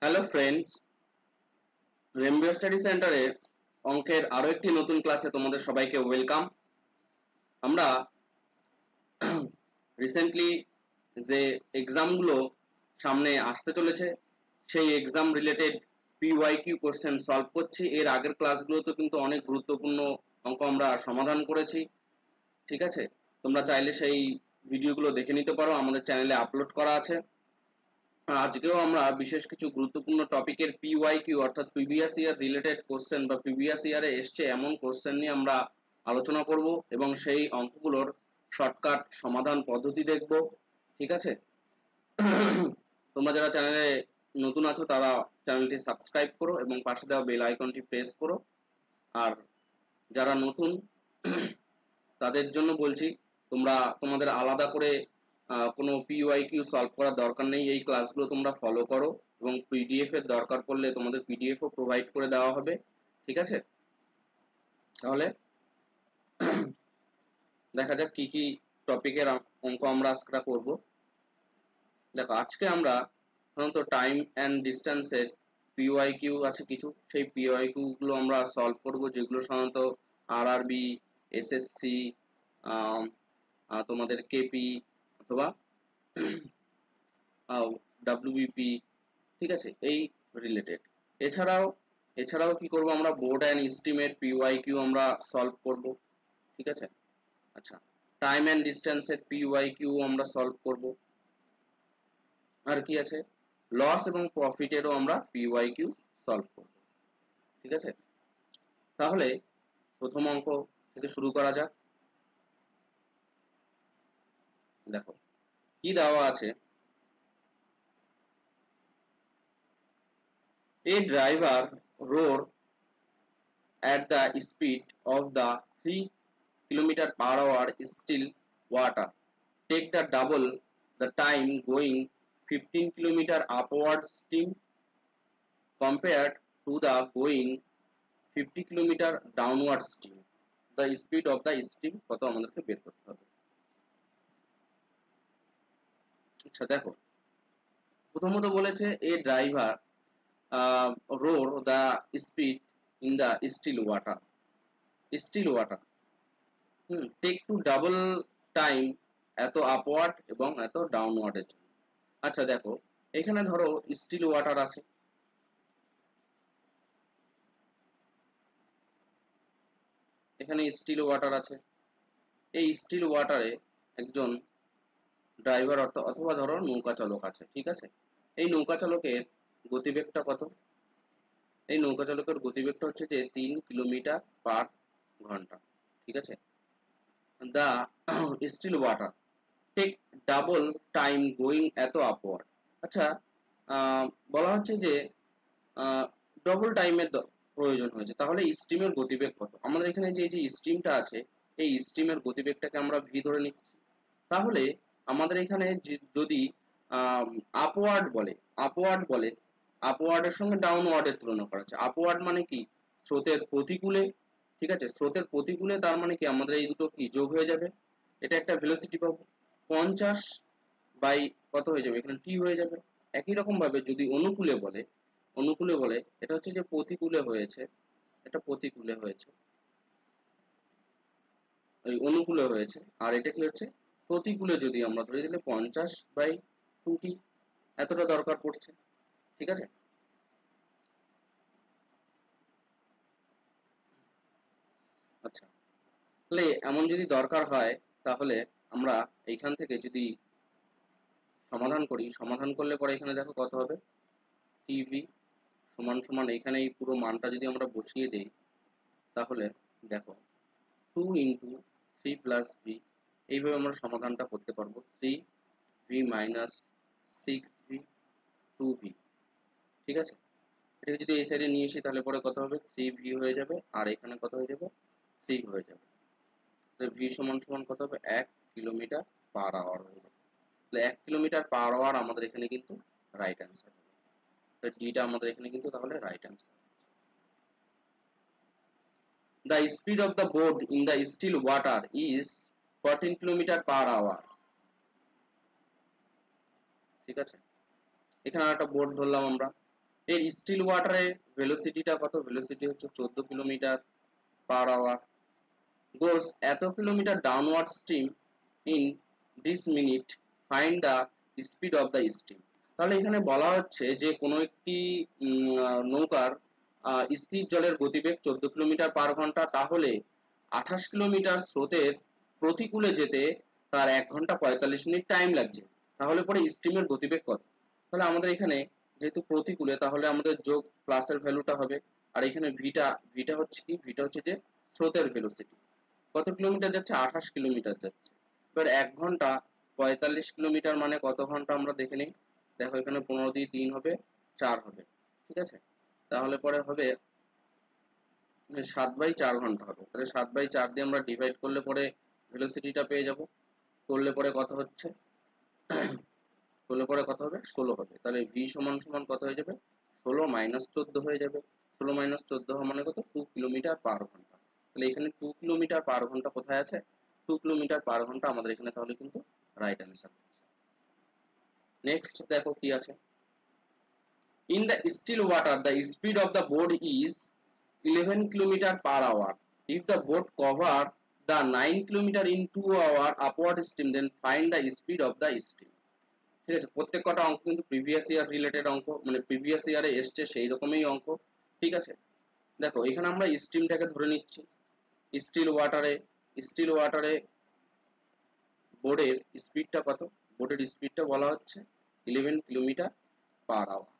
Hello friends, রেমবিও study সেন্টারের অঙ্কের আরো একটি নতুন ক্লাসে তোমাদের সবাইকে ওয়েলকাম। আমরা রিসেন্টলি যে এক্সামগুলো সামনে আসতে চলেছে সেই exam related PYQ question solve করছি। এর আগের ক্লাসগুলোতে কিন্তু অনেক গুরুত্বপূর্ণ অঙ্ক আমরা সমাধান করেছি। ঠিক আছে, তোমরা চাইলে সেই ভিডিওগুলো দেখে নিতে পারো, আমাদের চ্যানেলে আপলোড করা আছে। আজকেও আমরা বিশেষ কিছু গুরুত্বপূর্ণ টপিকের পিওয়াইকিউ অর্থাৎ প্রিভিয়াস ইয়ার রিলেটেড কোশ্চেন বা প্রিভিয়াস ইয়ারে এসছে এমন কোশ্চেন নিয়ে আমরা আলোচনা করব এবং সেই অঙ্কগুলোর শর্টকাট সমাধান পদ্ধতি দেখব। ঠিক আছে, তোমরা যারা চ্যানেলে নতুন আছো তারা চ্যানেলটি সাবস্ক্রাইব করো এবং পাশে দেওয়া বেল আইকনটি প্রেস করো। আর যারা নতুন তাদের জন্য বলছি, তোমরা তোমাদের আলাদা করে কোনো পিওয়াইকিউ সলভ করার দরকার নেই। এই ক্লাসগুলো তোমরা ফলো করো এবং পিডিএফ এর দরকার পড়লে তোমাদের পিডিএফ ও প্রোভাইড করে দেওয়া হবে। ঠিক আছে, তাহলে দেখা যাক কি কি টপিকের অঙ্ক আমরা আজকে করব। দেখো, আজকে আমরা সাধারণত টাইম অ্যান্ড ডিস্টেন্সের পিওয়াইকিউ আছে কিছু, সেই পিওয়াইকিউ গুলো আমরা সলভ করব, যেগুলো সাধারণত আরআরবি, এসএসসি, তোমাদের কেপি অথবা ডাব্লিউবিপি, ঠিক আছে, এই রিলেটেড। এছাড়াও এছাড়াও কি করব, আমরা বোর্ড অ্যান্ড এস্টিমেট পিওয়াইকিউ আমরা সলভ করব। ঠিক আছে, আচ্ছা, টাইম অ্যান্ড ডিস্টেন্সের পিওয়াইকিউ আমরা সলভ করব। আর কি আছে, লস এবং প্রফিটেরও আমরা পিওয়াইকিউ সলভ করব। ঠিক আছে, তাহলে প্রথম অঙ্ক থেকে শুরু করা যাক। দেখো কি দেওয়া আছে, a driver roar at the speed of the 3 km/h is still water. Take the double the time going 15 km upward steam compared to the going 50 km downward steam. The speed of the steam কত আমাদেরকে বের করতে হবে। আচ্ছা দেখো, প্রথমত বলেছে a driver roar the speed in the still water. still water take to double time এত আপওয়ার্ড এবং এত ডাউনওয়ার্ডের জন্য। আচ্ছা দেখো, এখানে ধরো স্টিল ওয়াটার আছে, এখানে স্টিল ওয়াটার আছে। এই স্টিল ওয়াটারে একজন ড্রাইভার অথবা ধরো নৌকা চালক আছে। ঠিক আছে, এই নৌকা চালকের গতিবেগটা কত? এই নৌকা চালকের গতিবেগটা হচ্ছে যে 3 কিলোমিটার/ঘন্টা। ঠিক আছে, the still water take double time going এত আপওয়ার্ড। আচ্ছা, বলা হচ্ছে যে ডবল টাইমের প্রয়োজন হয়েছে, তাহলে স্টিমের গতিবেগ কত? আমাদের এখানে যে স্টিমটা আছে এই স্টিমের গতিবেগটাকে আমরা ভি ধরে নিচ্ছি। তাহলে আমাদের এখানে যদি আপওয়ার্ড বলে, আপওয়ার্ডের সঙ্গে ডাউনওয়ার্ডের তুলনা করা হচ্ছে। আপওয়ার্ড মানে কি, স্রোতের প্রতিকূলে। ঠিক আছে, স্রোতের প্রতিকূলে তার মানে কি আমাদের এই দুটো কি যোগ হয়ে যাবে, এটা একটা ভেলোসিটি পাবো। 50 বাই কত হয়ে যাবে, এখানে টি হয়ে যাবে। একই রকম ভাবে যদি অনুকূলে বলে এটা হচ্ছে যে প্রতিকূলে হয়েছে, এটা প্রতিকূলে হয়েছে, ওই অনুকূলে হয়েছে। আর এটা কি হচ্ছে প্রতিকূলে, যদি আমরা ধরে দিলে 50/2t এতটা দরকার পড়ছে। ঠিক আছে, আচ্ছা, তাহলে এমন যদি দরকার হয় তাহলে আমরা এইখান থেকে যদি সমাধান করলে পরে এখানে দেখো কত হবে, টিভি সমান সমান এখানে এই পুরো মানটা যদি আমরা বসিয়ে দেই তাহলে দেখো 2 × 3 + v, এইভাবে আমরা সমাধানটা করতে পারবো। 3v - 6v 2v। ঠিক আছে, এটাকে যদি এই সাইডে নিয়ে আসি তাহলে পরে কত হবে, 3v হয়ে যাবে আর এখানে কত হয়ে যাবে, 3 হয়ে যাবে। তাহলে v সমান সমান কত হবে, 1 km/h হয়ে যাবে। তাহলে 1 km/h আমাদের এখানে কিন্তু রাইট অ্যান্সার হবে। তাহলে ডিটা আমাদের এখানে কিন্তু তাহলে right answer. The speed of the boat in the still water is 14 km/h. ঠিক আছে, এখানে একটা বোট ধরলাম আমরা, এর স্টিল ওয়াটারের ভেলোসিটিটা কত? ভেলোসিটি হচ্ছে 14 কিলোমিটার পার আওয়ার, গোস এত kilometre downward stream in this minute, find the speed of the stream. তাহলে এখানে বলা হচ্ছে যে কোনো একটি নৌকার স্থির জলের গতিবেগ 14 কিলোমিটার পার ঘন্টা, তাহলে 28 কিলোমিটার স্রোতের প্রতিকূলে যেতে তার 1 ঘন্টা 45 মিনিট টাইম লাগছে। তাহলে পরে স্ট্রিমের গতিবেগ কত? তাহলে আমাদের এখানে যেহেতু প্রতিকূলে, তাহলে আমাদের যোগ প্লাসের ভ্যালুটা হবে। আর এখানে ভিটা হচ্ছে কি? ভিটা হচ্ছে যে স্রোতের ভেলোসিটি। কত কিলোমিটার যাচ্ছে? 28 কিলোমিটার যাচ্ছে। এবার 1 ঘন্টা 45 কিলোমিটার মানে কত ঘন্টা আমরা দেখে নিই। দেখো এখানে 15 দিয়ে 3 হবে 4 হবে, ঠিক আছে? তাহলে পরে হবে 7/4 ঘন্টা হবে। তাহলে 7/4 দিয়ে আমরা ডিভাইড করলে পরে ভেলোসিটিটা পেয়ে যাব। করলে পরে কত হচ্ছে? করলে পরে কত হবে? 16 হবে। তাহলে v সমান সমান কত হয়ে যাবে? 16 মাইনাস 14 হয়ে যাবে। 16 মাইনাস 14 হওয়া মানে কত? 2 কিলোমিটার পার ঘন্টা। তাহলে এখানে 2 কিলোমিটার পার ঘন্টা কোথায় আছে? 2 কিলোমিটার পার ঘন্টা আমাদের এখানে তাহলে কিন্তু রাইট অ্যান্সার। নেক্সট দেখো কি আছে। In the still water, the speed of the boat is 11 kilometer per hour. If the boat cover the 9 kilometer in 2 hour upward stream, then find the speed of the stream. ঠিক আছে, প্রত্যেক কটা অঙ্ক কিন্তু previous year related অঙ্ক, মানে previous ইয়ারে এসছে সেই রকমই অঙ্ক। ঠিক আছে, দেখো এখানে আমরা স্ট্রিমটাকে ধরে নিচ্ছি। স্টিল ওয়াটারে বোর্ডের স্পিডটা কত? বোর্ডের স্পিডটা বলা হচ্ছে 11 কিলোমিটার পার আওয়ার,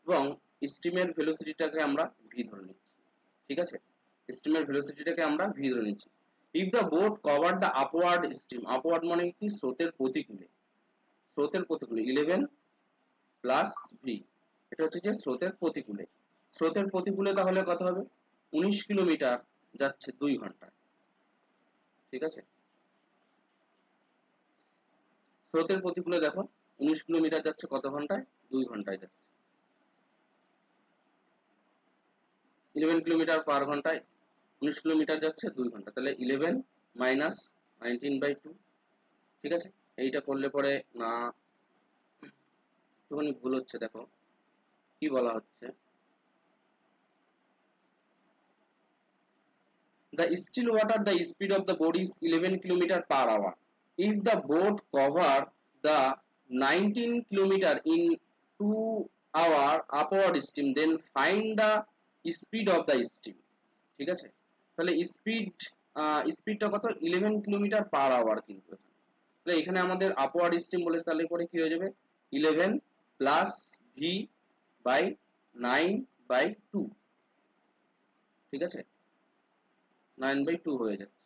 এবং স্টিমের ভেলোসিটিটাকে আমরা ভি ধরে নিচ্ছি। ঠিক আছে, স্টিমের ভেলোসিটিটাকে আমরা ভি ধরে নিচ্ছি। If the boat cover the upward stream, upward মানে কি? স্রোতের প্রতিকূলে। 11 প্লাস ভি, এটা হচ্ছে যে স্রোতের প্রতিকূলে তাহলে কত হবে? 19 কিলোমিটার যাচ্ছে 2 ঘন্টায়। ঠিক আছে, স্রোতের প্রতিকূলে দেখো 19 কিলোমিটার যাচ্ছে কত ঘন্টায়? 2 ঘন্টায় যাচ্ছে। 11 কিলোমিটার পার ঘন্টায় 19 কিলোমিটার যাচ্ছে 2 ঘন্টা, তাহলে 11 মাইনাস 19/2। ঠিক আছে, এইটা করলে পরে না, একটুখানি ভুল হচ্ছে। দেখো কি বলা হচ্ছে, the still water, the speed of the boat is 11 kilometer per hour. If the boat cover the 19 kilometer in 2 hour upward stream, then find the speed of the stream. ঠিক আছে, তাহলে স্পিডটা কত? 11 কিলোমিটার পার আওয়ার। কিন্তু তাহলে এখানে আমাদের upward stream বলেছে, তাহলে পরে কি হয়ে যাবে? 11 প্লাস ভি বাই 9/2। ঠিক আছে, 9/2 হয়ে যাচ্ছে।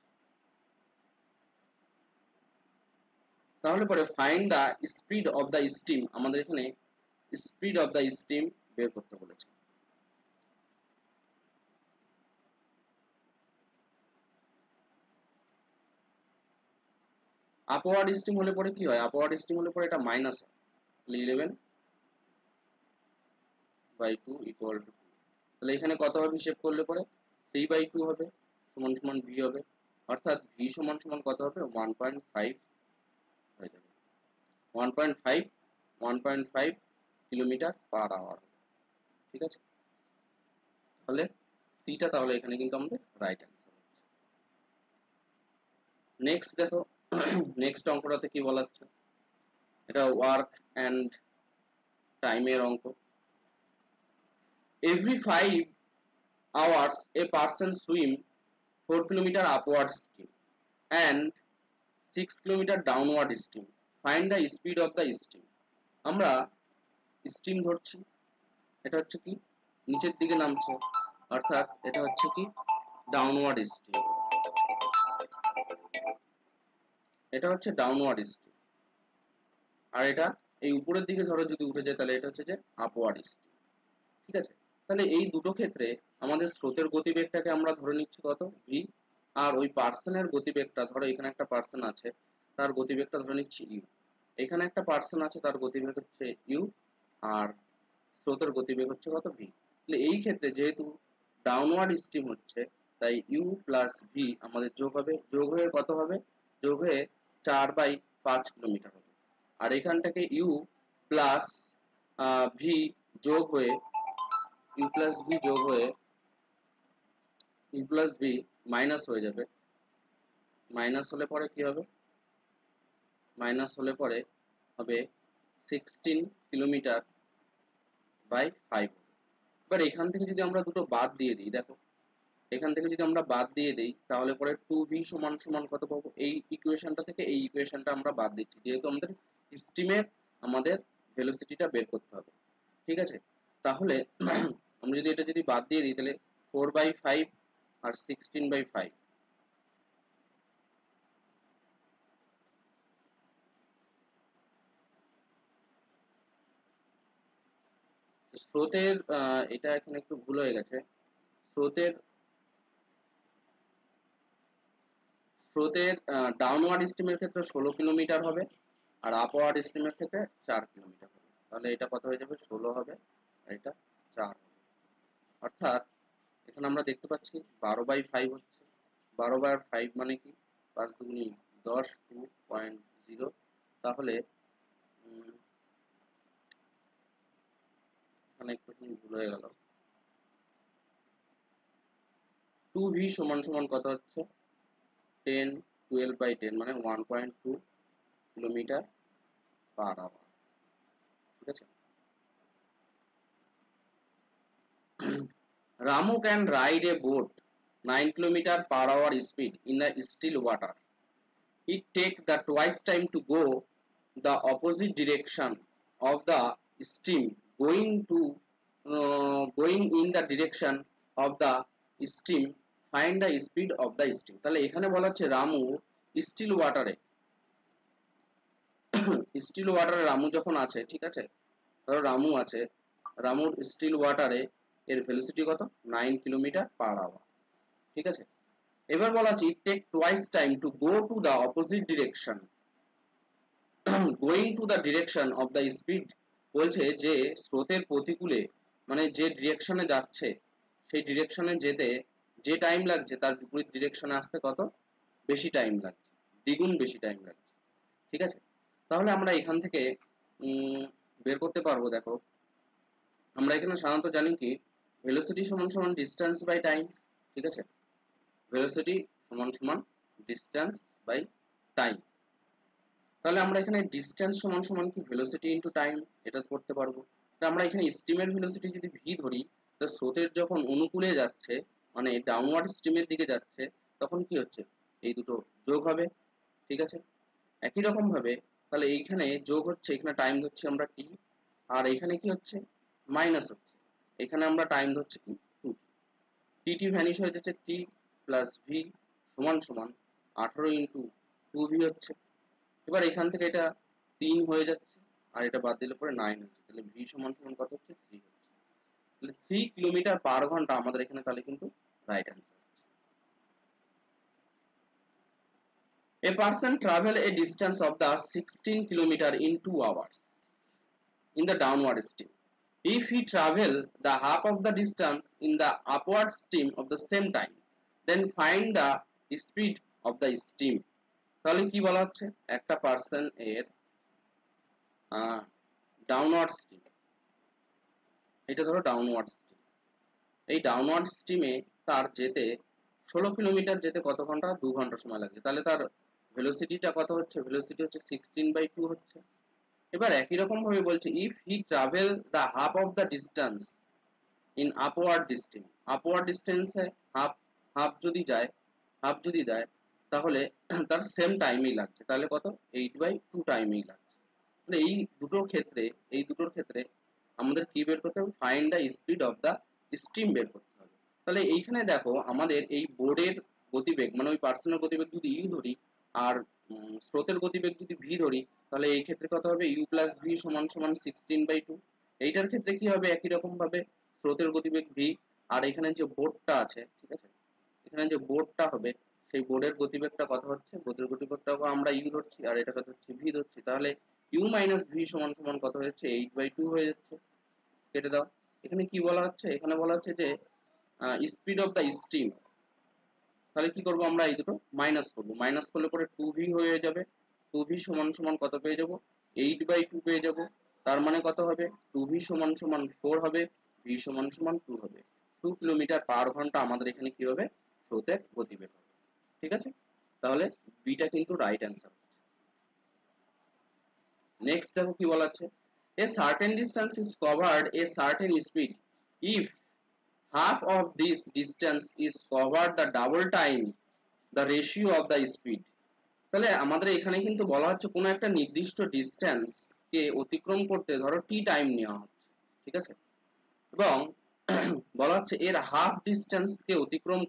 তাহলে পরে find the speed of the steam, আমাদের এখানে স্পিড অফ দা স্টিম বের করতে বলেছে। আপওয়ার্ড স্টিম হলে পরে কি হয়? আপওয়ার্ড স্টিম হলে পরে এটা মাইনাস হয়, তাহলে 11/2 ইকুয়াল টু, তাহলে এখানে কত হবে হিসেব করলে পরে? 3/2 হবে, সমান সমান ভি হবে, অর্থাৎ ভি সমান সমান কত হবে? 1.5 হয়ে যাবে। 1.5 কিলোমিটার পার আওয়ার। ঠিক আছে, তাহলে সিটা তাহলে এখানে কিন্তু আমাদের রাইট অ্যান্সার হচ্ছে। নেক্সট দেখো, নেক্সট অঙ্কটাতে কি বলা হচ্ছে, এটা ওয়ার্ক অ্যান্ড টাইমের অঙ্ক। Every 5 hours a person swim 4 kilometer upward stream and 6 kilometer downward stream, find the speed of the stream। আমরা স্ট্রিম ধরছি, এটা হচ্ছে কি? নিচের দিকে নামছে, অর্থাৎ এটা হচ্ছে কি? Downward stream. এটা হচ্ছে ডাউনওয়ার্ড স্ট্রিম, আর এটা এই উপরের দিকে ধরো যদি উঠে যায়, তাহলে এটা হচ্ছে যে আপওয়ার্ড স্ট্রিম। ঠিক আছে, তাহলে এই দুটো ক্ষেত্রে আমাদের স্রোতের গতিবেগটাকে আমরা ধরে নিচ্ছি কত? ভি। আর ওই পার্সনের গতিবেগটা, ধরো এখানে একটা পার্সন আছে, তার গতিবেগটা ধরে নিচ্ছি ইউ। এখানে একটা পার্সন আছে, তার গতিবেগ হচ্ছে ইউ, আর স্রোতের গতিবেগ হচ্ছে কত? ভি। তাহলে এই ক্ষেত্রে যেহেতু ডাউনওয়ার্ড স্ট্রিম হচ্ছে, তাই ইউ প্লাস ভি আমাদের যোগ হবে। যোগ হয়ে কত হবে? যোগ হয়ে 4/5 কিলোমিটার হবে। আর এখান থেকে ইউ প্লাস ভি যোগ হয়ে ইউ প্লাস ভি যোগ হয়ে ইউ প্লাস ভি মাইনাস হয়ে যাবে। মাইনাস হলে পরে কি হবে? মাইনাস হলে পরে হবে 16 কিলোমিটার বাই 5। এবার এখান থেকে যদি আমরা দুটো বাদ দিয়ে দিই, দেখো এখান থেকে যদি আমরা বাদ দিয়ে দিই তাহলে পরে 2v সমান সমান কত পাবো? এই ইকুয়েশনটা থেকে এই ইকুয়েশনটা আমরা বাদ দিচ্ছি, যেহেতু আমাদের স্টিমের আমাদের ভেলোসিটিটা বের করতে হবে। ঠিক আছে, তাহলে আমরা যদি এটা যদি বাদ দিয়ে দিই তাহলে 4/5 আর 16/5। স্রোতের এটা এখানে একটু ভুল হয়ে গেছে। স্রোতের স্রোতের ডাউনওয়ার্ড স্ট্রিমের ক্ষেত্রে 16 কিলোমিটার হবে, আর আপওয়ার্ড স্ট্রিমের ক্ষেত্রে 4 কিলোমিটার হবে। তাহলে এটা কত হয়ে যাবে? 16 হবে, আর এটা 4 হবে। অর্থাৎ এখানে আমরা দেখতে পাচ্ছি 12/5 হচ্ছে। 12/5 মানে কি? 5 দুগুনি 10, 2.0। তাহলে এখানে একটু ভুল হয়ে গেল। 2v সমান সমান কত হচ্ছে? 10, 12/10 মানে 1.2 কিলোমিটার পার আওয়ার। ঠিক আছে, Ramu can ride a boat 9 kilometer per hour speed in a still water. It takes the twice time to go the opposite direction of the stream going in the direction of the stream. Find the speed of the stream. তাহলে এখানে বলা হচ্ছে Ramu still ওয়াটারে still ওয়াটারে Ramu যখন আছে, ঠিক আছে, ধরো রামু আছে, রামুর স্টিল ওয়াটারে এর ভেলোসিটি কত? 9 কিলোমিটার পার আওয়ার। ঠিক আছে, এবার বলা আছে it take twice time to go to the opposite direction going to the direction of the speed। বলছে যে স্রোতের প্রতিকূলে মানে যে ডিরেকশনে যাচ্ছে সেই ডিরেকশনে যেতে যে টাইম লাগছে তার বিপরীত ডিরেকশনে আসতে কত বেশি টাইম লাগছে? দ্বিগুণ বেশি টাইম লাগছে। ঠিক আছে, তাহলে আমরা এখান থেকে বের করতে পারবো। দেখো আমরা এখানে সাধারণত জানি কি ভেলোসিটি সমান সমান ডিস্টেন্স বাই টাইম। ঠিক আছে, ভেলোসিটি সমান সমান ডিস্টেন্স বাই টাইম। তাহলে আমরা এখানে ডিস্টেন্স সমান সমান কি ভেলোসিটি ইনটু টাইম এটা করতে পারবো। তো আমরা এখানে স্টিমের ভেলোসিটি যদি ভি ধরি, তো স্রোতের যখন অনুকূলে যাচ্ছে মানে ডাউনওয়ার্ড স্ট্রিমের দিকে যাচ্ছে তখন কি হচ্ছে? এই দুটো যোগ হবে। ঠিক আছে, একই রকম ভাবে তাহলে এইখানে যোগ হচ্ছে, এখানে টাইম ধরছি আমরা টি, আর এখানে কি হচ্ছে? মাইনাস হচ্ছে, এখানে আমরা টাইম ধরছি কি 2। টি ভ্যানিশ হয়ে যাচ্ছে, টি প্লাস ভি সমান সমান 18 ইন্টু 2v হচ্ছে। এবার এখান থেকে এটা 3 হয়ে যাচ্ছে, আর এটা বাদ দিলে পরে 9 হচ্ছে। তাহলে ভি সমান সমান কত হচ্ছে? 3 হচ্ছে। তাহলে 3 কিলোমিটার পার ঘন্টা আমাদের এখানে তাহলে কিন্তু right answer. A person travel a distance of the 16 kilometer in 2 hours in the downward stream. If he travel the half of the distance in the upward stream of the same time, then find the speed of the stream. তাহলে কি বলা হচ্ছে? একটা person এর downward stream, এটা ধরো downward stream, এই downward স্ট্রিমে তার যেতে 16 কিলোমিটার যেতে কত ঘন্টা? 2 ঘন্টা সময় লাগছে। তাহলে তার ভেলোসিটিটা কত হচ্ছে? ভেলোসিটি হচ্ছে 16/2 হচ্ছে। এবার একই রকম ভাবে বলছে if he travel the half of the distance in upward distance. Upward ডিস্টেন্সে হাফ হাফ যদি যায়, হাফ যদি দেয় তাহলে তার সেম টাইমই লাগছে। তাহলে কত? 8/2 টাইমই লাগছে। তাহলে এই দুটোর ক্ষেত্রে আমাদের কি বের করতে হবে? Find the speed of the stream বের করতে হবে। তাহলে এইখানে দেখো আমাদের এই বোর্ডের গতিবেগ মানে ওই পার্সনের গতিবেগ যদি ইউ ধরি আর স্রোতের গতিবেগ যদি ভি ধরি, তাহলে এই ক্ষেত্রে কত হবে? ইউ প্লাস ভি সমান সমান 16/2। এইটার ক্ষেত্রে কি হবে? একই রকম ভাবে স্রোতের গতিবেগ ভি, আর এখানে যে বোর্ডটা আছে, ঠিক আছে, এখানে যে বোর্ডটা হবে সেই বোর্ডের গতিবেগটা কত হচ্ছে? বোর্ডের গতিবেগটাকে আমরা ইউ ধরছি আর এটা কত হচ্ছে? ভি ধরছি। তাহলে ইউ মাইনাস ভি সমান সমান কত হচ্ছে? 8/2 হয়ে যাচ্ছে। কেটে দাও। এখানে কি বলা হচ্ছে? এখানে বলা হচ্ছে যে স্পিড অফ দ্য স্ট্রিম। তাহলে কি করব? আমরা এই দুটো মাইনাস করব। মাইনাস করলে পরে 2v হয়ে যাবে। 2v সমান সমান কত পেয়ে যাব? 8/2 পেয়ে যাব। তার মানে কত হবে? 2v সমান সমান 4 হবে, v v সমান সমান 2 হবে। 2 কিলোমিটার পার ঘন্টা আমাদের এখানে কি হবে, স্রোতের গতিবেগ হবে। ঠিক আছে, তাহলে বিটা কিন্তু রাইট অ্যান্সার। নেক্সট দেখো কি বলা আছে, a certain distance is covered a certain speed if half of this distance is covered the double time the ratio of the speed। তাহলে আমাদের এখানে কিন্তু বলা হচ্ছে কোনো একটা নির্দিষ্ট ডিসটেন্স কে অতিক্রম করতে ধরো টি টাইম নেওয়া হচ্ছে, ঠিক আছে, এবং বলা হচ্ছে এর হাফ ডিসটেন্স কে অতিক্রম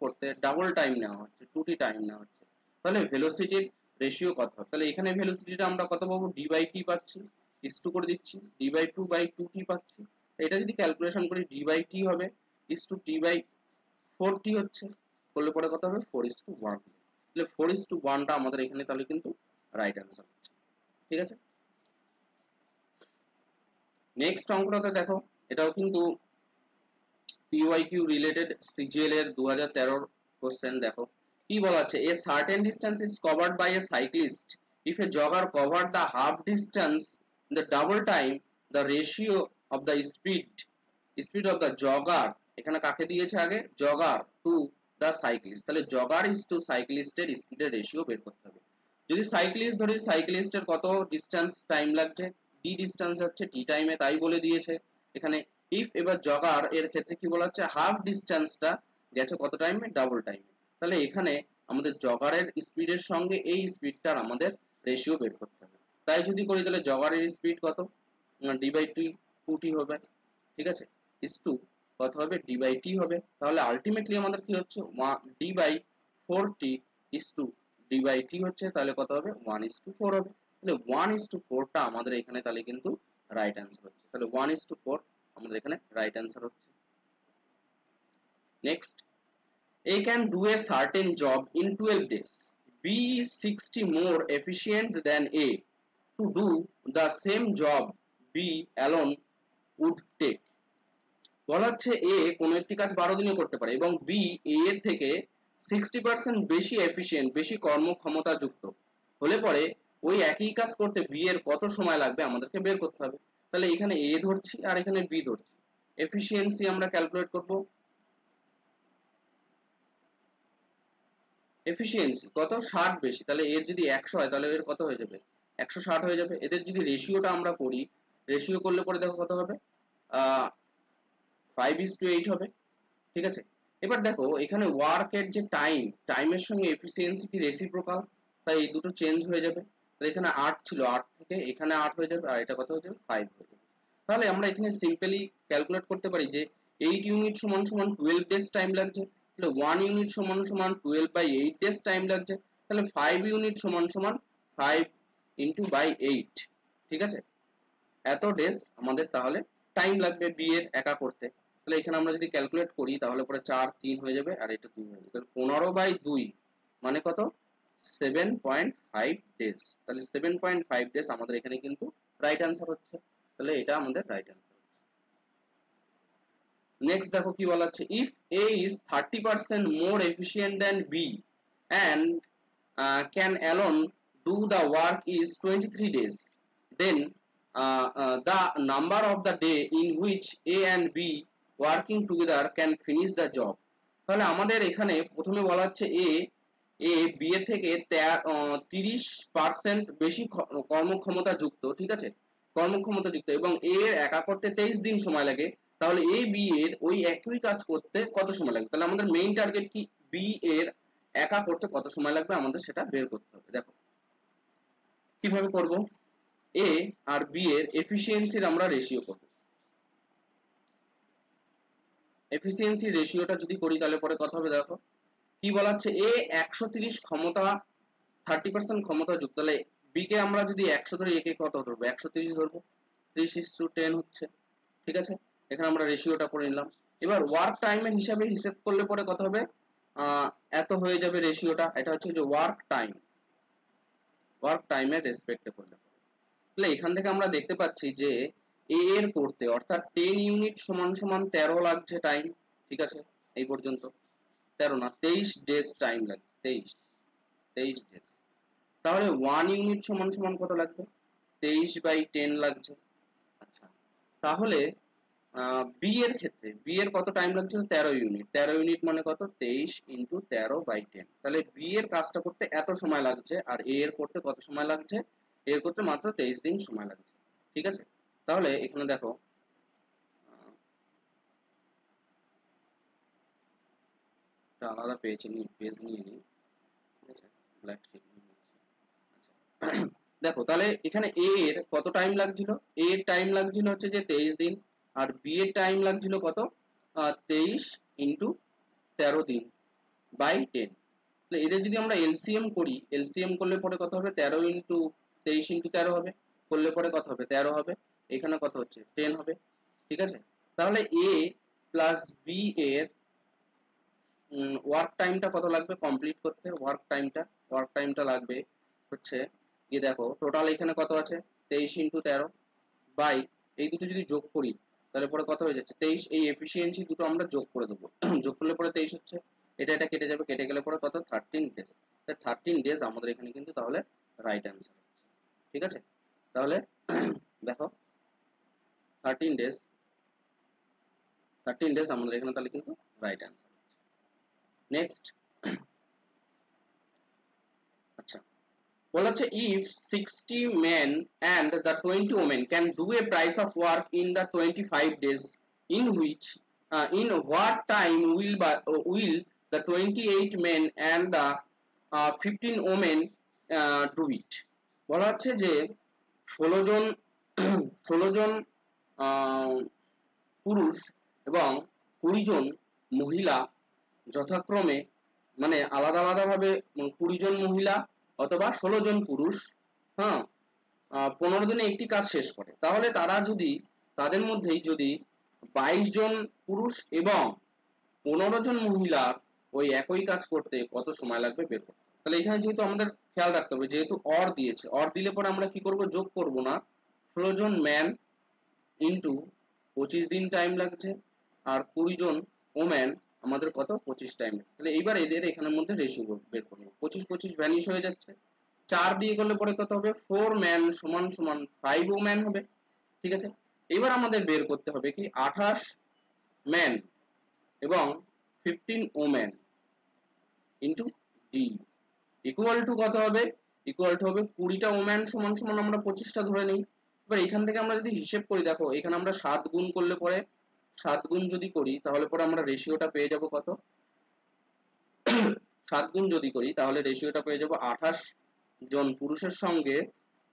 করতে ডাবল টাইম নেওয়া হচ্ছে, 2t টাইম নেওয়া হচ্ছে। তাহলে ভেলোসিটির রেশিও কত হবে, তাহলে এখানে ভেলোসিটিটা আমরা কত পাবো, d বাই t পাচ্ছি, is 2 করে দিচ্ছি, d বাই 2 বাই 2t পাচ্ছি। এটা যদি ক্যালকুলেশন করি d বাই t হবে is to t by 4t হচ্ছে, করলে পরে কত হবে 4:1। তাহলে 4:1 টা আমাদের এখানে তাহলে কিন্তু রাইট অ্যান্সার হচ্ছে। ঠিক আছে, নেক্সট অঙ্কটাতে দেখো, এটাও কিন্তু PYQ রিলেটেড CGL এর 2013 কোশ্চেন। দেখো কি বলা আছে, a certain distance is covered by a cyclist if a jogger covered the half distance in the double time the ratio of the speed of the jogger, এখানে কাকে দিয়েছে আগে, jogger two the cyclist, তাহলে jogger is to cyclist এর স্পিডের ratio বের করতে হবে। যদি সাইক্লিস্ট ধরি, সাইক্লিস্টের কত ডিসটেন্স টাইম লাগছে, d ডিসটেন্স হচ্ছে t টাইমে, তাই বলে দিয়েছে এখানে। ইফ এবার জগার এর ক্ষেত্রে কি বলা হচ্ছে, হাফ ডিসটেন্সটা গেছে কত টাইমে, ডাবল টাইমে। তাহলে এখানে আমাদের জগারের স্পিডের সঙ্গে এই স্পিডটার আমাদের রেশিও বের করতে হবে। তাই যদি করি তাহলে জগারের স্পিড কত, d বাই 2t হবে, ঠিক আছে, is to কত হবে, d বাই t হবে। তাহলে আলটিমেটলি আমাদের কি হচ্ছে, d by 4t is to d by t হচ্ছে, তাহলে কত হবে 1:4 হবে। তাহলে 1:4 টা আমাদের এখানে তাহলে কিন্তু রাইট অ্যান্সার হচ্ছে। তাহলে 1:4 আমাদের এখানে রাইট অ্যান্সার হচ্ছে। Next, A can do a certain job in 12 days. B is 60 more efficient than A. To do the same job B alone would take. বলা হচ্ছে A কোনো একটি কাজ 12 দিনে করতে পারে এবং B A এর থেকে 60% বেশি এফিশিয়েন্ট, বেশি কর্মক্ষমতা যুক্ত হলে পরে ওই একই কাজ করতে B এর কত সময় লাগবে আমাদেরকে বের করতে হবে। তাহলে এখানে A ধরছি আর এখানে B ধরছি, এফিশিয়েন্সি আমরা ক্যালকুলেট করব। এফিশিয়েন্সি কত, 60 বেশি, তাহলে এর যদি 100 হয় তাহলে এর কত হয়ে যাবে, 160 হয়ে যাবে। এদের যদি রেশিওটা আমরা করি, রেশিও করলে পরে দেখো কত হবে, 5:8 হবে। ঠিক আছে, এবার দেখো এখানে ওয়ার্কের যে টাইমের সঙ্গে এফিসিয়েন্সি কি রেসিপ্রোকাল, তাই এই দুটো চেঞ্জ হয়ে যাবে। তাহলে এখানে 8 ছিল, 8 থেকে এখানে 8 হয়ে যাবে, আর এটা কত হয়ে যাবে 5 হয়ে যাবে। তাহলে আমরা এখানে সিম্পলি ক্যালকুলেট করতে পারি যে 8 ইউনিট সমান সমান 12 ডেজ টাইম লাগছে, তাহলে 1 ইউনিট সমান সমান 12/8 ডেজ টাইম লাগছে, তাহলে 5 ইউনিট সমান সমান 5 ইনটু বাই 8। ঠিক আছে, এত ডেজ আমাদের তাহলে টাইম লাগবে বি এর একা করতে। তাহলে এখানে আমরা যদি ক্যালকুলেট করি তাহলে পরে 4 3 হয়ে যাবে আর এটা 2 হয়ে যাবে, তাহলে 15/2 মানে কত, 7.5 ডেজ। তাহলে 7.5 ডেজ আমাদের এখানে কিন্তু রাইট অ্যান্সার হচ্ছে। তাহলে এটা আমাদের রাইট অ্যান্সার। নেক্সট দেখো কি বলা আছে, if A is 30% more efficient than B and can alone do the work is 23 days, then the number of the day in which A and B working together can finish the job। তাহলে আমাদের এখানে প্রথমে বলা হচ্ছে A B এর থেকে 30% বেশি কর্মক্ষমতা যুক্ত, ঠিক আছে, কর্মক্ষমতা যুক্ত, এবং এ এর একা করতে 23 দিন সময় লাগে। তাহলে এ বি এর ওই একই কাজ করতে কত সময় লাগবে, তাহলে আমাদের মেইন টার্গেট কি, বি এর একা করতে কত সময় লাগবে আমাদের সেটা বের করতে হবে। দেখো কিভাবে করব, এ আর বি এর এফিসিয়েন্সির আমরা রেশিও করব। এফিসিয়েন্সি রেশিওটা যদি করি তাহলে পরে কত হবে, দেখো কি বলা হচ্ছে, এ 130 ক্ষমতা 30% ক্ষমতা যুক্ত, তাহলে বি কে আমরা যদি 100 ধরি, একে কত ধরবো, 130 ধরবো, 3:10 হচ্ছে। ঠিক আছে, এখানে আমরা রেশিওটা করে নিলাম। এবার ওয়ার্ক টাইমের হিসাবে হিসেব করলে পরে কত হবে, এত হয়ে যাবে রেশিওটা। এটা হচ্ছে যে ওয়ার্ক টাইমের রেসপেক্টে করলে। তাহলে এখান থেকে আমরা দেখতে পাচ্ছি যে এ এর করতে অর্থাৎ 10 ইউনিট সমান সমান 13 লাগছে টাইম। ঠিক আছে, এই পর্যন্ত 13 না, 23 ডেজ টাইম লাগছে, 23 ডেজ। তাহলে 1 ইউনিট সমান সমান কত লাগবে, 23/10 লাগছে। আচ্ছা, তাহলে বি এর ক্ষেত্রে বি এর কত টাইম লাগছিল 13 ইউনিট। 13 ইউনিট মানে কত 23 × 13/10। তাহলে বি এর কাজটা করতে এত সময় লাগছে, আর এ এর করতে কত সময় লাগছে, এর করতে মাত্র 23 দিন সময় লাগছে। ঠিক আছে, তাহলে এখানে দেখো আলাদা পেজ নিয়ে নিই। ঠিক আছে, ব্ল্যাক শিট নিয়ে নিচ্ছি। আচ্ছা দেখো তাহলে এখানে এ এর কত টাইম লাগছিল, এ এর টাইম লাগছিল হচ্ছে যে 23 দিন, আর বি এর টাইম লাগছিল কত 23 × 13 দিন/10। তাহলে এদের যদি আমরা এলসিএম করি, এলসিএম করলে পরে কত হবে 13 × 23 × 13 হবে, করলে পরে কত হবে 13 হবে, এখানে কত হচ্ছে 10 হবে। ঠিক আছে, তাহলে এ প্লাস বি এর ওয়ার্ক টাইমটা কত লাগবে কমপ্লিট করতে, ওয়ার্ক টাইমটা লাগবে হচ্ছে দেখো টোটাল এখানে কত আছে 23 × 13 বাই এই দুটো যদি যোগ করি তাহলে পরে কত হয়ে যাচ্ছে 23। এই এফিসিয়েন্সি দুটো আমরা যোগ করে দেবো, যোগ করলে পরে 23 হচ্ছে, এটা কেটে যাবে, কেটে গেলে পরে কত 13 ডেজ। 13 ডেজ আমাদের এখানে কিন্তু তাহলে রাইট অ্যান্সার। ঠিক আছে, তাহলে দেখো 13 ডেজ, 13 ডেজ আমাদের এখানে তাহলে কিন্তু রাইট অ্যান্সার। নেক্সট, আচ্ছা বলা হচ্ছে if 60 men and the 20 women can do a price of work in the 25 days, in which in what time will the 28 men and the 15 women do it। বলা হচ্ছে যে 16 জন 16 জন পুরুষ এবং 20 জন মহিলা যথাক্রমে মানে আলাদা আলাদা ভাবে 20 জন মহিলা অথবা 16 জন পুরুষ, হ্যাঁ 15 দিনে একটি কাজ শেষ করে, তাহলে তারা যদি তাদের মধ্যেই যদি 22 জন পুরুষ এবং 15 জন মহিলা ওই একই কাজ করতে কত সময় লাগবে বের করতে। তাহলে এখানে যেহেতু আমাদের খেয়াল রাখতে হবে, যেহেতু অর দিয়েছে, অর দিলে পরে আমরা কি করব যোগ করব না, 16 জন ম্যান ইন্টু 25 দিন টাইম লাগছে, আর 20 জন ওম্যান আমাদের কত 25 টাইম। তাহলে এইবার এদের এখানের মধ্যে রেশিও বের করবো, 25 ভ্যানিশ হয়ে যাচ্ছে, 4 দিয়ে করলে পরে কত হবে 4 ম্যান সমান সমান 5 ওম্যান হবে। ঠিক আছে, এবার আমাদের বের করতে হবে কি 28 ম্যান এবং 15 woman into D equal to কত হবে, ইকুয়াল টু হবে 20টা ওম্যান সমান সমান আমরা 25টা ধরে নিই। এবার এখান থেকে আমরা যদি হিসেব করি, দেখো এখানে আমরা 7 গুণ করলে পরে 7 গুণ যদি করি তাহলে পরে আমরা রেশিওটা পেয়ে যাব কত 7 গুণ যদি করি তাহলে রেশিওটা পেয়ে যাব 28 জন পুরুষের সঙ্গে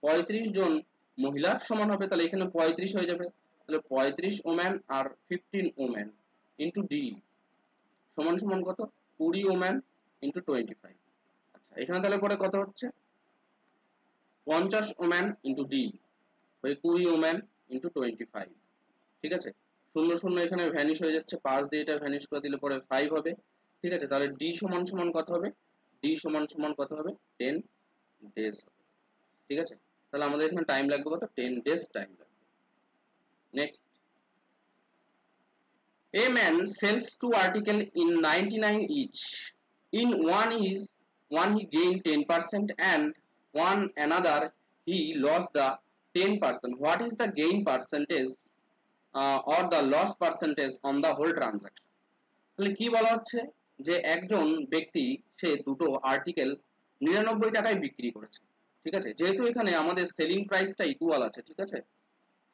35 জন মহিলার সমান হবে। তাহলে এখানে 35 হয়ে যাবে, তাহলে 35 woman are 15 woman into D সমান সমান কত 20 ওম্যান ইন্টু 25। আচ্ছা এখানে তাহলে পরে কত হচ্ছে 50 ওম্যান ইন্টু ডি ওই 20 ওম্যান ইন্টু 25। ঠিক আছে, শূন্য শূন্য এখানে ভ্যানিশ হয়ে যাচ্ছে, 5 দিয়ে এটা ভ্যানিশ করে দিলে পরে 5 হবে। ঠিক আছে, তাহলে ডি সমান সমান কত হবে, ডি সমান সমান কত হবে 10 ডেজ হবে। ঠিক আছে, তাহলে আমাদের এখানে টাইম লাগবে কত 10 ডেজ টাইম লাগবে। Next, a man sells 2 articles in 99 each, in one he gained 10% and one another he lost the 10%, what is the gain percentage or the loss percentage on the whole transaction। তাহলে কি বলা হচ্ছে যে একজন ব্যক্তি সে দুটো article 99 টাকায় বিক্রি করেছে। ঠিক আছে, যেহেতু এখানে আমাদের সেলিং প্রাইসটা ইকুয়াল আছে, ঠিক আছে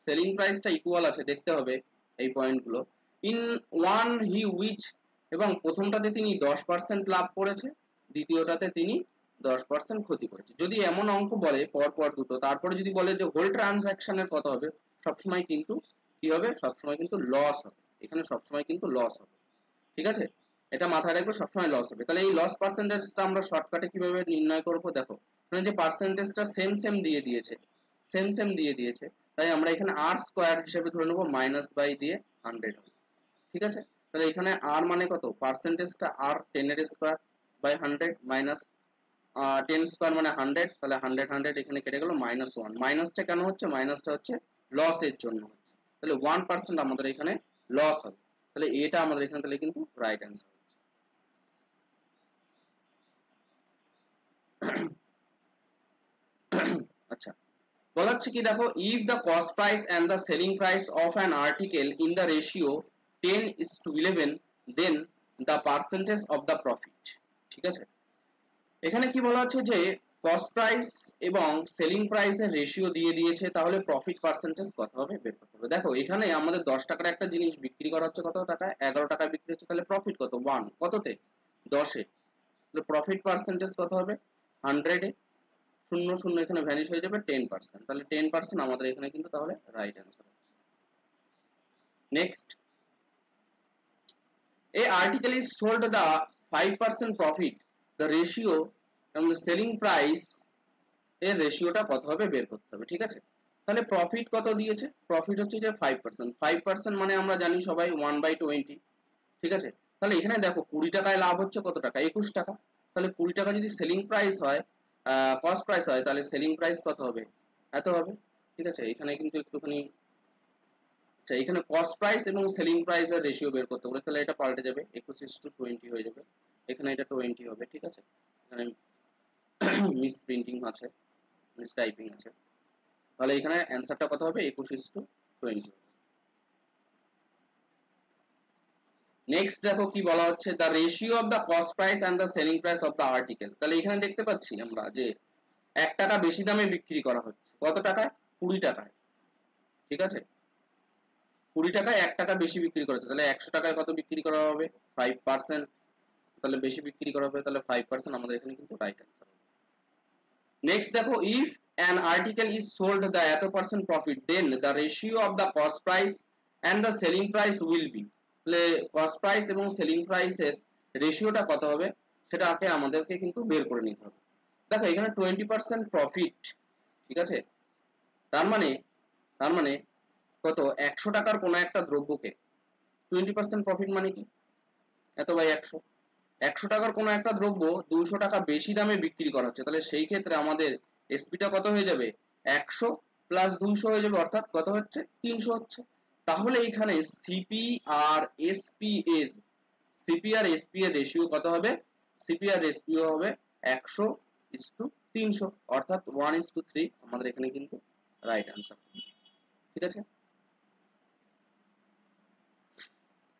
সেলিং প্রাইসটা ইকুয়াল আছে, দেখতে হবে এই পয়েন্টগুলো। ইন ওয়ান হি উইচ, এবং প্রথমটাতে তিনি 10% লাভ করেছে, দ্বিতীয়টাতে তিনি 10% ক্ষতি করেছে। যদি এমন অঙ্ক বলে পর দুটো, তারপরে যদি বলে যে হোল ট্রানজাকশনের কত হবে, সবসময় কিন্তু কি হবে, সবসময় কিন্তু লস হবে, এখানে সবসময় কিন্তু লস হবে। ঠিক আছে, এটা মাথায় রাখবে, সবসময় লস হবে। তাহলে এই লস পার্সেন্টেজটা আমরা শর্টকাটে কিভাবে নির্ণয় করব, দেখো এখানে যে পার্সেন্টেজটা সেম দিয়ে দিয়েছে, সেম দিয়ে দিয়েছে, তাই আমরা এখানে আর স্কয়ার হিসেবে ধরে নেব, মাইনাস বাই দিয়ে 100 হবে। ঠিক আছে, তাহলে এখানে আর মানে কত পার্সেন্টেজটা আর 10 এর স্কয়ার বাই 100 মাইনাস 10 স্কয়ার মানে 100, তাহলে 100 এখানে কেটে গেল, -1। মাইনাসটা কেন হচ্ছে, মাইনাসটা হচ্ছে লস এর জন্য হচ্ছে, তাহলে 1% আমাদের এখানে লস হবে। তাহলে এটা আমাদের এখানে তাহলে কিন্তু রাইট অ্যান্সার হচ্ছে। আচ্ছা বলা হচ্ছে কি দেখো, if the cost price and the selling price of an article in the ratio 10:11 then the percentage of the profit। ঠিক আছে, এখানে কি বলা হচ্ছে যে কস্ট প্রাইস এবং সেলিং প্রাইসের রেশিও দিয়ে দিয়েছে, তাহলে প্রফিট পার্সেন্টেজ কত হবে বের করতে হবে। দেখো এখানে আমাদের 10 টাকার একটা জিনিস বিক্রি করা হচ্ছে কত টাকায়, 11 টাকায় বিক্রি হচ্ছে, তাহলে প্রফিট কত 1 কততে 10 এ, তাহলে প্রফিট পার্সেন্টেজ কত হবে 100 এ, শূন্য শূন্য এখানে ভ্যানিশ হয়ে যাবে 10%, তাহলে 10% আমাদের এখানে কিন্তু তাহলে রাইট অ্যান্সার হচ্ছে। Next, a article is sold the 5% profit, the ratio এবং সেলিং প্রাইস এর রেশিওটা কত হবে বের করতে হবে। ঠিক আছে, তাহলে প্রফিট কত দিয়েছে, প্রফিট হচ্ছে যে 5%, 5% মানে আমরা জানি সবাই 1/20। ঠিক আছে, তাহলে এখানে দেখো 20 টাকায় লাভ হচ্ছে কত টাকা 21 টাকা, তাহলে 20 টাকা যদি সেলিং প্রাইস হয়, কস্ট প্রাইস হয়, তাহলে সেলিং প্রাইস কত হবে এত হবে। ঠিক আছে, এখানে কিন্তু একটুখানি, আচ্ছা এখানে কস্ট প্রাইস এবং সেলিং প্রাইস এর রেশিও বের করতে বলে, তাহলে এটা পাল্টে যাবে 21:20 হয়ে যাবে, এখানে এটা 20 হবে। ঠিক আছে, এখানে মিস প্রিন্টিং আছে, মিস টাইপিং আছে, তাহলে এখানে অ্যান্সারটা কত হবে 21:20। নেক্সট দেখো কি বলা হচ্ছে, the ratio of the cost price and the selling price of the article. তাহলে এখানে দেখতে পাচ্ছি আমরা যে 1 টাকা বেশি দামে বিক্রি করা হচ্ছে, কত টাকায় 20 টাকায়। ঠিক আছে, 20 টাকায় 1 টাকা বেশি বিক্রি করা হচ্ছে, তাহলে 100 টাকায় কত বিক্রি করা হবে 5%, তাহলে বেশি বিক্রি করা হবে, তাহলে 5% আমাদের এখানে কিন্তু রাইট অ্যান্সার। নেক্সট দেখো, if an article is sold the এত percent profit then the ratio of the cost price and the selling price will be, তাহলে কস্ট প্রাইস এবং সেলিং প্রাইসের রেশিওটা কত হবে সেটাকে আমাদেরকে কিন্তু বের করে নিতে হবে। দেখো এখানে 20% প্রফিট, ঠিক আছে, তার মানে কত 100 টাকার কোনো একটা দ্রব্যকে 20% প্রফিট মানে কি এত বাই 100 টাকার কোনো একটা দ্রব্য 200 টাকা বেশি দামে বিক্রি করা হচ্ছে, তাহলে সেই ক্ষেত্রে আমাদের এসপিটা কত হয়ে যাবে 100 প্লাস 200 হয়ে যাবে, অর্থাৎ কত হচ্ছে 300 হচ্ছে। তাহলে এখানে সিপি আর এসপি এর রেশিও কত হবে, সিপি আর এসপি হবে 100:300, অর্থাৎ 1:3 আমাদের এখানে কিন্তু রাইট অ্যান্সার। ঠিক আছে,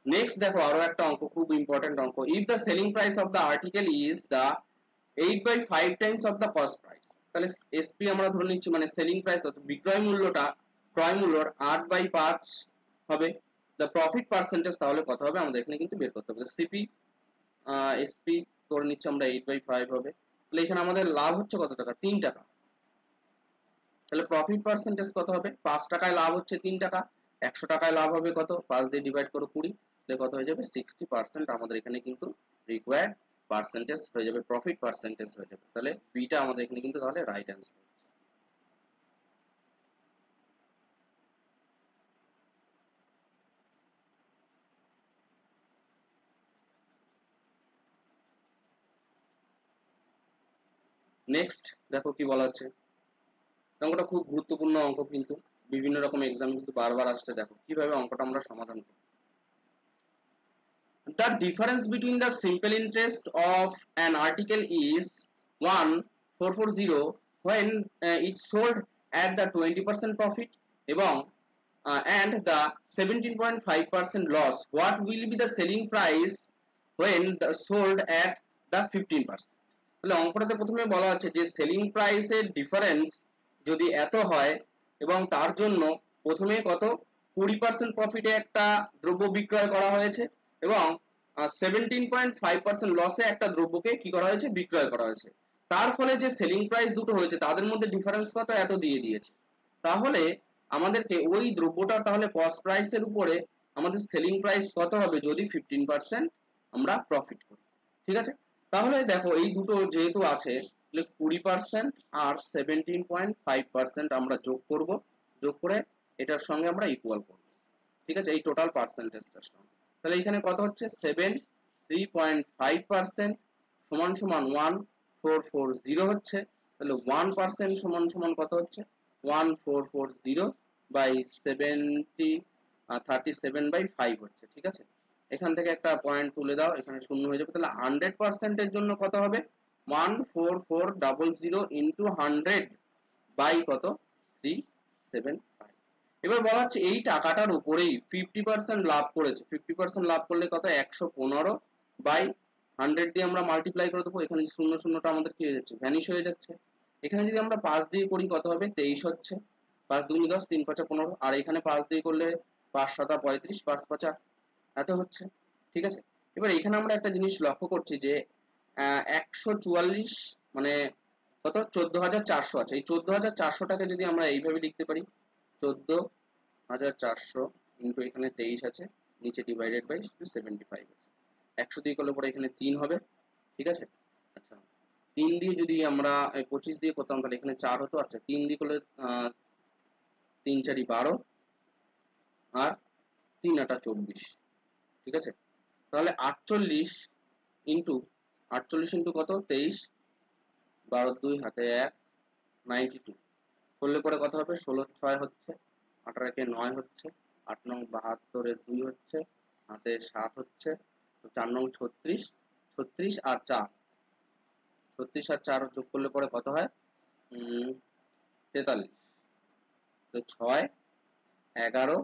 নেক্সট দেখো আরো একটা অঙ্ক, খুব ইম্পর্টেন্ট অঙ্ক, if the selling price of the article is the 8/5 Times of the cost price, তাহলে এসপি আমরা ধরে নিচ্ছি মানে সেলিং প্রাইস অর্থাৎ বিক্রয় মূল্যটা ক্রয় মূল্যর 8/5 হবে, দ্য প্রফিট পার্সেন্টেজ তাহলে কত হবে আমাদের এখানে কিন্তু বের করতে হবে। সিপি এসপি ধরে নিচ্ছি আমরা 8/5 হবে, তাহলে এখানে আমাদের লাভ হচ্ছে কত টাকা 3 টাকা, তাহলে প্রফিট পার্সেন্টেজ কত হবে 5 টাকায় লাভ হচ্ছে 3 টাকা, 100 টাকায় লাভ হবে কত 5 দিয়ে ডিভাইড করো 20, তাহলে কত হয়ে যাবে 60% আমাদের এখানে কিন্তু রিকোয়ার্ড পার্সেন্টেজ হয়ে যাবে, প্রফিট পার্সেন্টেজ হয়ে যাবে, তাহলে বিটা আমাদের এখানে কিন্তু তাহলে রাইট অ্যান্সার। নেক্সট দেখো কি বলা হচ্ছে, অঙ্কটা খুব গুরুত্বপূর্ণ অঙ্ক, কিন্তু বিভিন্ন রকম এক্সাম কিন্তু বারবার আসছে, দেখো কিভাবে অঙ্কটা আমরা সমাধান করব। The difference between the simple interest of an article is 1,440 when it's sold at the 20% profit এবং and the 17.5% loss. What will be the selling price when the sold at the 15%? তাহলে অঙ্কটাতে প্রথমে বলা আছে যে সেলিং প্রাইসের difference যদি এত হয় এবং তার জন্য প্রথমে কত 20% প্রফিটে একটা দ্রব্য বিক্রয় করা হয়েছে এবং 17.5% লসে একটা দ্রব্যকে কি করা হয়েছে বিক্রয় করা হয়েছে, তার ফলে যে সেলিং প্রাইস দুটো হয়েছে তাদের মধ্যে ডিফারেন্স কত এত দিয়ে দিয়েছে, তাহলে আমাদেরকে ওই দ্রব্যটার তাহলে কস্ট প্রাইসের উপরে আমাদের সেলিং প্রাইস কত হবে যদি 15% আমরা প্রফিট করি। ঠিক আছে, তাহলে দেখো এই দুটো যেহেতু আছে 20% আর 17.5% আমরা যোগ করব, যোগ করে এটার সঙ্গে আমরা ইকুয়াল করব। ঠিক আছে, এই টোটাল পার্সেন্টেজটার সঙ্গে, তাহলে এখানে কত হচ্ছে 73.5% সমান সমান 1440 হচ্ছে, তাহলে 1% সমান সমান কত হচ্ছে 1440 বাই 37 হচ্ছে। ঠিক আছে, এখান থেকে একটা পয়েন্ট তুলে দাও, এখানে শূন্য হয়ে যাবে, তাহলে 100% এর জন্য কত হবে 14400 ইন্টু 100 বাই কত 375। এবার বলা হচ্ছে এই টাকাটার উপরেই 50% লাভ করেছে। 50% লাভ করলে কত, 115 বাই 100 দিয়ে আমরা মাল্টিপ্লাই করে দেবো। এখানে শূন্য শূন্যটা আমাদের কি হয়ে যাচ্ছে, ভ্যানিশ হয়ে যাচ্ছে। এখানে যদি আমরা 5 দিয়ে করি কত হবে, 23 হচ্ছে। 5 দুগুণে 10, 3 5 15, আর এখানে 5 দিয়ে করলে 5 7 35, 5 5 এত হচ্ছে। ঠিক আছে, এবার এখানে আমরা একটা জিনিস লক্ষ্য করছি যে 144 মানে কত, 14,400 আছে। এই 14,400টাকে যদি আমরা এইভাবে লিখতে পারি, 14,400 ইন্টু এখানে 23 আছে, নিচে ডিভাইডেড বাই 75 আছে। 100 দিয়ে করলে পরে এখানে 3 হবে। ঠিক আছে, আচ্ছা 3 দিয়ে যদি আমরা 25 দিয়ে করতাম তাহলে এখানে 4 হতো। আচ্ছা 3 দিয়ে করলে 3 4 12 আর 3 8 24। ঠিক আছে, তাহলে 48 ইন্টু কত, 23, 12 2 হাতে 1, 92 করলে পরে কত হবে, 16 6 হচ্ছে, 18 কে 9 হচ্ছে, 8 নং 72 এর 2 হচ্ছে, হাতে 7 হচ্ছে, 4 নং 36, 36 আর 4, 36 আর 4 যোগ করলে পরে কত হয়, 43, 6 11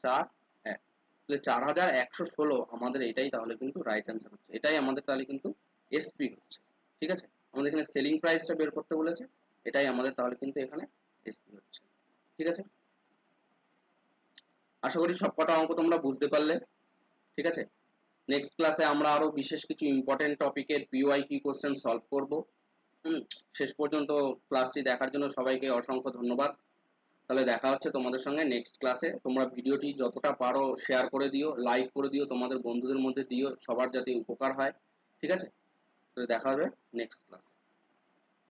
4 1, তাহলে 4116 আমাদের এটাই তাহলে কিন্তু রাইট অ্যান্সার হচ্ছে। এটাই আমাদের তাহলে কিন্তু এসপি হচ্ছে। ঠিক আছে, আমাদের এখানে সেলিং প্রাইসটা বের করতে বলেছে, এটাই আমাদের তাহলে কিন্তু এখানে এসপি হচ্ছে। ঠিক আছে, আশা করি সবকটা অঙ্ক তোমরা বুঝতে পারলে। ঠিক আছে, নেক্সট ক্লাসে আমরা আরো বিশেষ কিছু ইম্পর্টেন্ট টপিকের পিওয়াইকিউ কোশ্চেন সলভ করব। শেষ পর্যন্ত ক্লাসটি দেখার জন্য সবাইকে অসংখ্য ধন্যবাদ। তাহলে দেখা হচ্ছে তোমাদের সঙ্গে নেক্সট ক্লাসে। তোমরা ভিডিওটি যতটা পারো শেয়ার করে দিও, লাইক করে দিও, তোমাদের বন্ধুদের মধ্যে দিও, সবার যাতে উপকার হয়। ঠিক আছে, তাহলে দেখা হবে নেক্সট ক্লাসে।